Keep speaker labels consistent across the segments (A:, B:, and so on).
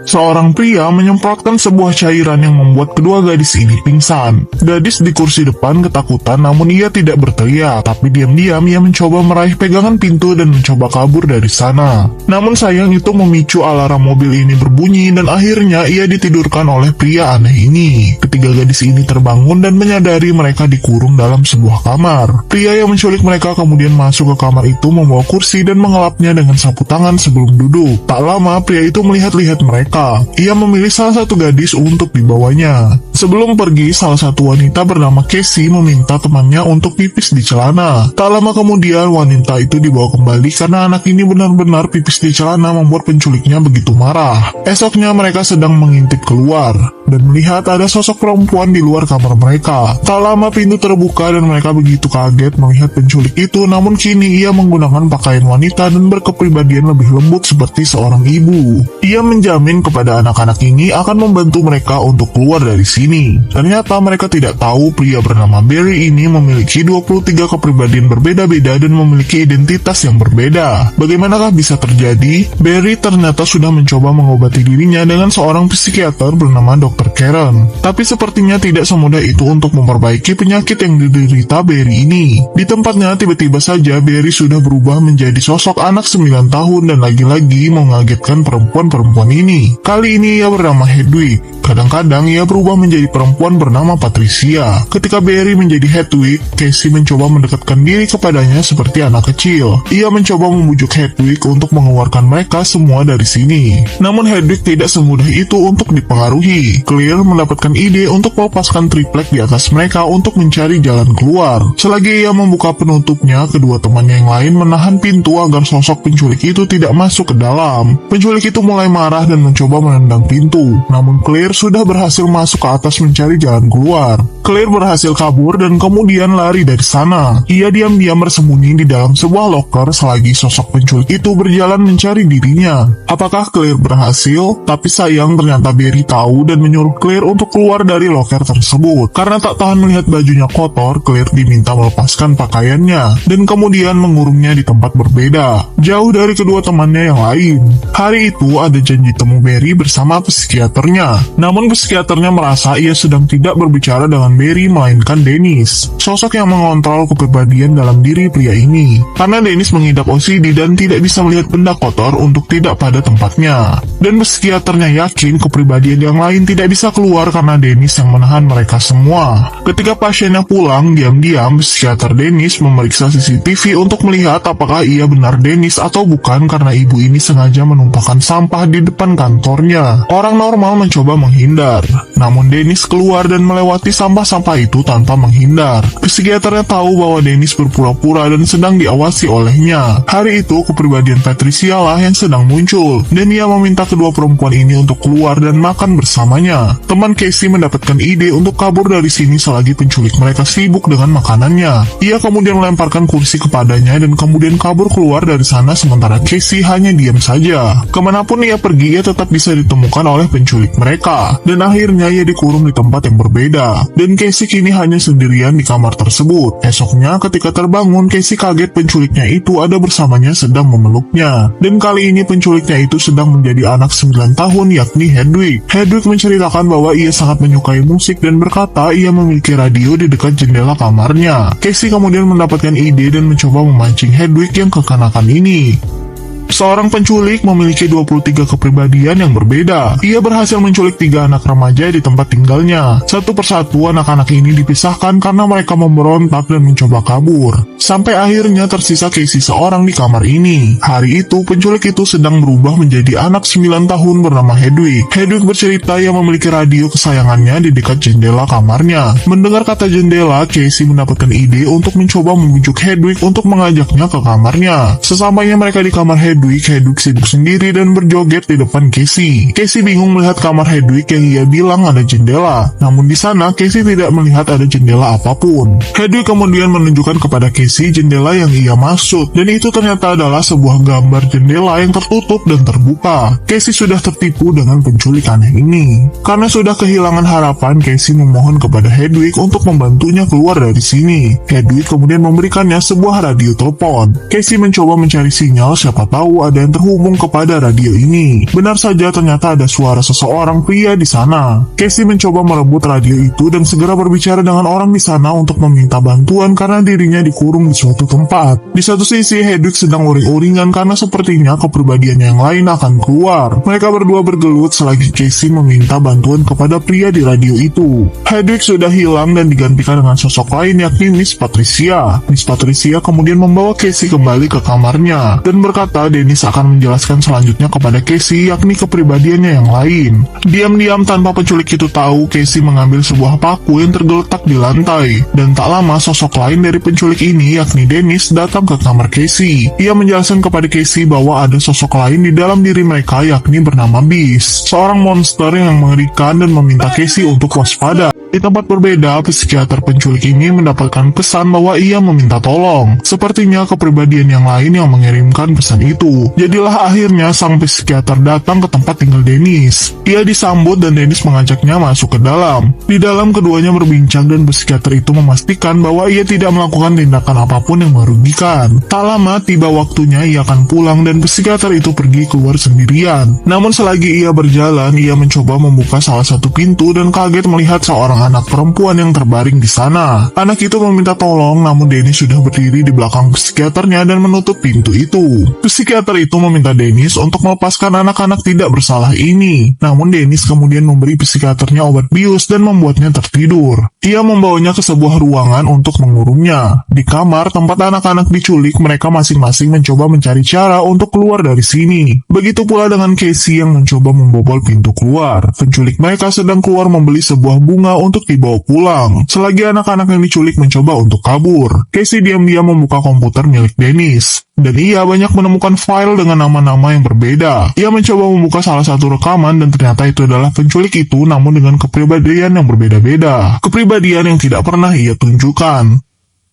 A: Seorang pria menyemprotkan sebuah cairan yang membuat kedua gadis ini pingsan. Gadis di kursi depan ketakutan namun ia tidak berteriak, tapi diam-diam ia mencoba meraih pegangan pintu dan mencoba kabur dari sana. Namun sayang itu memicu alarm mobil ini berbunyi dan akhirnya ia ditidurkan oleh pria aneh ini. Ketiga gadis ini terbangun dan menyadari mereka dikurung dalam sebuah kamar. Pria yang menculik mereka kemudian masuk ke kamar itu membawa kursi dan mengelapnya dengan sapu tangan sebelum duduk. Tak lama pria itu melihat-lihat mereka. Ia memilih salah satu gadis untuk dibawanya. Sebelum pergi, salah satu wanita bernama Casey meminta temannya untuk pipis di celana. Tak lama kemudian, wanita itu dibawa kembali karena anak ini benar-benar pipis di celana membuat penculiknya begitu marah. Esoknya mereka sedang mengintip keluar dan melihat ada sosok perempuan di luar kamar mereka. Tak lama pintu terbuka dan mereka begitu kaget melihat penculik itu, namun kini ia menggunakan pakaian wanita dan berkepribadian lebih lembut seperti seorang ibu. Ia menjamin kepada anak-anak ini akan membantu mereka untuk keluar dari sini. Ternyata mereka tidak tahu pria bernama Barry ini memiliki 23 kepribadian berbeda-beda dan memiliki identitas yang berbeda. Bagaimanakah bisa terjadi? Barry ternyata sudah mencoba mengobati dirinya dengan seorang psikiater bernama Dr. Karen. Tapi sepertinya tidak semudah itu untuk memperbaiki penyakit yang diderita Barry ini. Di tempatnya tiba-tiba saja Barry sudah berubah menjadi sosok anak 9 tahun dan lagi-lagi mengagetkan perempuan-perempuan ini. Kali ini ia bernama Hedwig. Kadang-kadang ia berubah menjadi perempuan bernama Patricia. Ketika Barry menjadi Hedwig, Casey mencoba mendekatkan diri kepadanya seperti anak kecil. Ia mencoba membujuk Hedwig untuk mengeluarkan mereka semua dari sini. Namun Hedwig tidak semudah itu untuk dipengaruhi. Claire mendapatkan ide untuk melepaskan triplek di atas mereka untuk mencari jalan keluar. Selagi ia membuka penutupnya, kedua temannya yang lain menahan pintu agar sosok penculik itu tidak masuk ke dalam. Penculik itu mulai marah dan mencoba menendang pintu. Namun Claire sudah berhasil masuk ke atas mencari jalan keluar. Claire berhasil kabur dan kemudian lari dari sana. Ia diam-diam bersembunyi di dalam sebuah loker selagi sosok penculik itu berjalan mencari dirinya. Apakah Claire berhasil? Tapi sayang ternyata Barry tahu dan menyuruh Claire untuk keluar dari loker tersebut. Karena tak tahan melihat bajunya kotor, Claire diminta melepaskan pakaiannya dan kemudian mengurungnya di tempat berbeda, jauh dari kedua temannya yang lain. Hari itu ada janji temu Barry bersama psikiaternya. Namun psikiaternya merasa ia sedang tidak berbicara dengan Barry melainkan Dennis, sosok yang mengontrol kepribadian dalam diri pria ini. Karena Dennis mengidap OCD dan tidak bisa melihat benda kotor untuk tidak pada tempatnya. Dan psikiaternya yakin kepribadian yang lain tidak bisa keluar karena Dennis yang menahan mereka semua. Ketika pasiennya pulang, diam-diam psikiater Dennis memeriksa CCTV untuk melihat apakah ia benar Dennis atau bukan karena ibu ini sengaja menumpahkan sampah di depan kantornya. Orang normal mencoba menghindar, namun Dennis keluar dan melewati sampah-sampah itu tanpa menghindar. Psikiaternya tahu bahwa Dennis berpura-pura dan sedang diawasi olehnya. Hari itu kepribadian Patricia lah yang sedang muncul, dan ia meminta kedua perempuan ini untuk keluar dan makan bersamanya. Teman Casey mendapatkan ide untuk kabur dari sini selagi penculik mereka sibuk dengan makanannya. Ia kemudian melemparkan kursi kepadanya dan kemudian kabur keluar dari sana sementara Casey hanya diam saja. Kemanapun ia pergi, ia tetap bisa ditemukan oleh penculik mereka, dan akhirnya ia dikurung di tempat yang berbeda. Dan Casey kini hanya sendirian di kamar tersebut. Esoknya ketika terbangun, Casey kaget penculiknya itu ada bersamanya sedang memeluknya. Dan kali ini penculiknya itu sedang menjadi anak 9 tahun yakni Hedwig. Hedwig menceritakan bahwa ia sangat menyukai musik dan berkata ia memiliki radio di dekat jendela kamarnya. Casey kemudian mendapatkan ide dan mencoba memancing Hedwig yang kekanakan ini. Seorang penculik memiliki 23 kepribadian yang berbeda. Ia berhasil menculik 3 anak remaja di tempat tinggalnya. Satu persatu anak-anak ini dipisahkan karena mereka memberontak dan mencoba kabur. Sampai akhirnya tersisa Casey seorang di kamar ini. Hari itu penculik itu sedang berubah menjadi anak 9 tahun bernama Hedwig. Hedwig bercerita ia memiliki radio kesayangannya di dekat jendela kamarnya. Mendengar kata jendela, Casey mendapatkan ide untuk mencoba membujuk Hedwig untuk mengajaknya ke kamarnya. Sesampainya mereka di kamar Hedwig sibuk sendiri dan berjoget di depan Casey. Casey bingung melihat kamar Hedwig yang ia bilang ada jendela. Namun di sana Casey tidak melihat ada jendela apapun. Hedwig kemudian menunjukkan kepada Casey jendela yang ia maksud, dan itu ternyata adalah sebuah gambar jendela yang tertutup dan terbuka. Casey sudah tertipu dengan penculik aneh ini. Karena sudah kehilangan harapan, Casey memohon kepada Hedwig untuk membantunya keluar dari sini. Hedwig kemudian memberikannya sebuah radio telepon. Casey mencoba mencari sinyal, siapa tahu tahu ada yang terhubung kepada radio ini. Benar saja, ternyata ada suara seseorang pria di sana. Casey mencoba merebut radio itu dan segera berbicara dengan orang di sana untuk meminta bantuan karena dirinya dikurung di suatu tempat. Di satu sisi, Hedwig sedang uring-uringan karena sepertinya kepribadian yang lain akan keluar. Mereka berdua bergelut selagi Casey meminta bantuan kepada pria di radio itu. Hedwig sudah hilang dan digantikan dengan sosok lain, yakni Miss Patricia. Miss Patricia kemudian membawa Casey kembali ke kamarnya dan berkata Dennis akan menjelaskan selanjutnya kepada Casey, yakni kepribadiannya yang lain. Diam-diam tanpa penculik itu tahu, Casey mengambil sebuah paku yang tergeletak di lantai, dan tak lama sosok lain dari penculik ini, yakni Dennis, datang ke kamar Casey. Ia menjelaskan kepada Casey bahwa ada sosok lain di dalam diri mereka, yakni bernama Beast, seorang monster yang mengerikan, dan meminta Casey untuk waspada. Di tempat berbeda, psikiater penculik ini mendapatkan pesan bahwa ia meminta tolong. Sepertinya kepribadian yang lain yang mengirimkan pesan itu. Jadilah akhirnya sang psikiater datang ke tempat tinggal Dennis. Ia disambut dan Dennis mengajaknya masuk ke dalam. Di dalam keduanya berbincang dan psikiater itu memastikan bahwa ia tidak melakukan tindakan apapun yang merugikan. Tak lama tiba waktunya ia akan pulang dan psikiater itu pergi keluar sendirian. Namun selagi ia berjalan, ia mencoba membuka salah satu pintu dan kaget melihat seorang anak perempuan yang terbaring di sana. Anak itu meminta tolong, namun Dennis sudah berdiri di belakang psikiaternya dan menutup pintu itu. Psikiater itu meminta Dennis untuk melepaskan anak-anak tidak bersalah ini. Namun Dennis kemudian memberi psikiaternya obat bius dan membuatnya tertidur. Ia membawanya ke sebuah ruangan untuk mengurungnya. Di kamar tempat anak-anak diculik, mereka masing-masing mencoba mencari cara untuk keluar dari sini. Begitu pula dengan Casey yang mencoba membobol pintu keluar. Penculik mereka sedang keluar membeli sebuah bunga untuk dibawa pulang. Selagi anak-anak yang diculik mencoba untuk kabur, Casey diam-diam membuka komputer milik Dennis. Dan ia banyak menemukan file dengan nama-nama yang berbeda. Ia mencoba membuka salah satu rekaman dan ternyata itu adalah penculik itu, namun dengan kepribadian yang berbeda-beda. Kepribadian yang tidak pernah ia tunjukkan.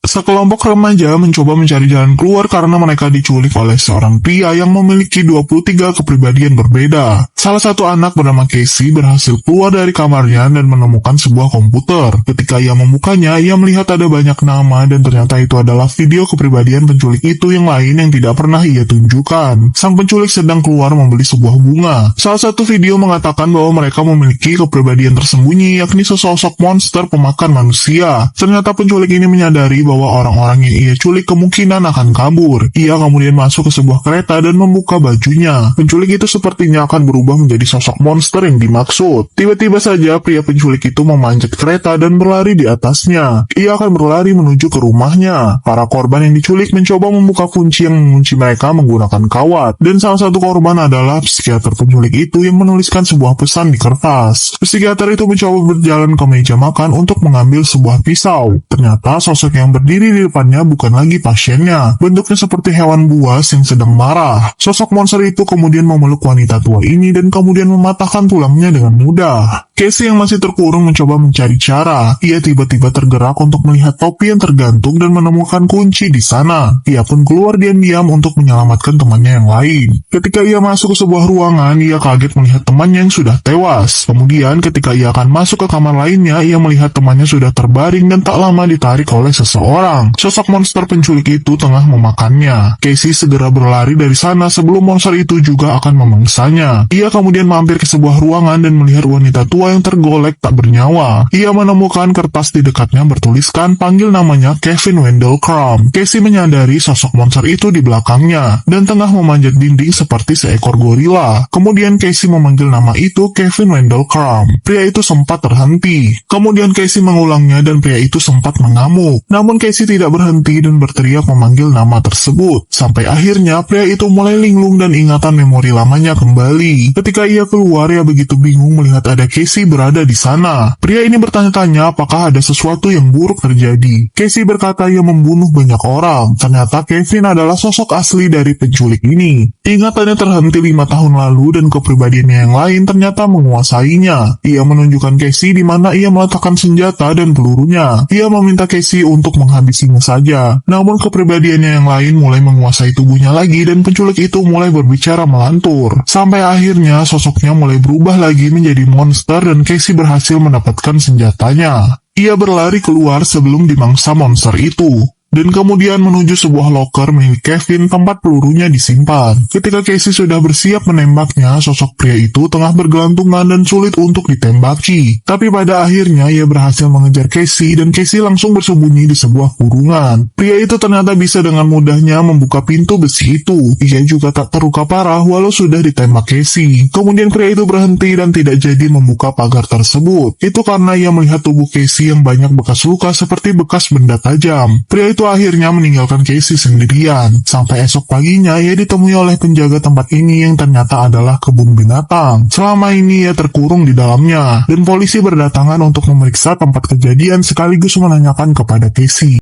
A: Sekelompok remaja mencoba mencari jalan keluar karena mereka diculik oleh seorang pria yang memiliki 23 kepribadian berbeda. Salah satu anak bernama Casey berhasil keluar dari kamarnya dan menemukan sebuah komputer. Ketika ia membukanya, ia melihat ada banyak nama dan ternyata itu adalah video kepribadian penculik itu yang lain yang tidak pernah ia tunjukkan. Sang penculik sedang keluar membeli sebuah bunga. Salah satu video mengatakan bahwa mereka memiliki kepribadian tersembunyi, yakni sesosok monster pemakan manusia. Ternyata penculik ini menyadari bahwa orang-orang yang ia culik kemungkinan akan kabur. Ia kemudian masuk ke sebuah kereta dan membuka bajunya. Penculik itu sepertinya akan berubah menjadi sosok monster yang dimaksud. Tiba-tiba saja pria penculik itu memanjat kereta dan berlari di atasnya. Ia akan berlari menuju ke rumahnya. Para korban yang diculik mencoba membuka kunci yang mengunci mereka menggunakan kawat. Dan salah satu korban adalah psikiater penculik itu yang menuliskan sebuah pesan di kertas. Psikiater itu mencoba berjalan ke meja makan untuk mengambil sebuah pisau. Ternyata sosok yang berdiri di depannya bukan lagi pasiennya. Bentuknya seperti hewan buas yang sedang marah. Sosok monster itu kemudian memeluk wanita tua ini dan kemudian mematahkan tulangnya dengan mudah. Casey yang masih terkurung mencoba mencari cara. Ia tiba-tiba tergerak untuk melihat topi yang tergantung dan menemukan kunci di sana. Ia pun keluar diam-diam untuk menyelamatkan temannya yang lain. Ketika ia masuk ke sebuah ruangan, ia kaget melihat temannya yang sudah tewas. Kemudian ketika ia akan masuk ke kamar lainnya, ia melihat temannya sudah terbaring dan tak lama ditarik oleh seseorang. Sosok monster penculik itu tengah memakannya. Casey segera berlari dari sana sebelum monster itu juga akan memangsanya. Ia kemudian mampir ke sebuah ruangan dan melihat wanita tua yang tergolek tak bernyawa. Ia menemukan kertas di dekatnya bertuliskan panggil namanya Kevin Wendell Crumb. Casey menyadari sosok monster itu di belakangnya dan tengah memanjat dinding seperti seekor gorila. Kemudian Casey memanggil nama itu Kevin Wendell Crumb. Pria itu sempat terhenti. Kemudian Casey mengulangnya dan pria itu sempat mengamuk. Namun Casey tidak berhenti dan berteriak memanggil nama tersebut. Sampai akhirnya pria itu mulai linglung dan ingatan memori lamanya kembali. Ketika ia keluar, ia begitu bingung melihat ada Casey berada di sana. Pria ini bertanya-tanya apakah ada sesuatu yang buruk terjadi. Casey berkata ia membunuh banyak orang. Ternyata Kevin adalah sosok asli dari penculik ini. Ingatannya terhenti 5 tahun lalu dan kepribadiannya yang lain ternyata menguasainya. Ia menunjukkan Casey di mana ia meletakkan senjata dan pelurunya. Ia meminta Casey untuk menghabisinya saja. Namun kepribadiannya yang lain mulai menguasai tubuhnya lagi dan penculik itu mulai berbicara melantur. Sampai akhirnya sosoknya mulai berubah lagi menjadi monster dan Casey berhasil mendapatkan senjatanya. Ia berlari keluar sebelum dimangsa monster itu. dan kemudian menuju sebuah loker milik Kevin tempat pelurunya disimpan. Ketika Casey sudah bersiap menembaknya, sosok pria itu tengah bergelantungan dan sulit untuk ditembaki. Tapi pada akhirnya ia berhasil mengejar Casey dan Casey langsung bersembunyi di sebuah kurungan. Pria itu ternyata bisa dengan mudahnya membuka pintu besi itu. Ia juga tak terluka parah walau sudah ditembak Casey. Kemudian pria itu berhenti dan tidak jadi membuka pagar tersebut. Itu karena ia melihat tubuh Casey yang banyak bekas luka seperti bekas benda tajam. Pria itu akhirnya meninggalkan Casey sendirian. Sampai esok paginya ia ditemui oleh penjaga tempat ini yang ternyata adalah kebun binatang. Selama ini ia terkurung di dalamnya dan polisi berdatangan untuk memeriksa tempat kejadian sekaligus menanyakan kepada Casey.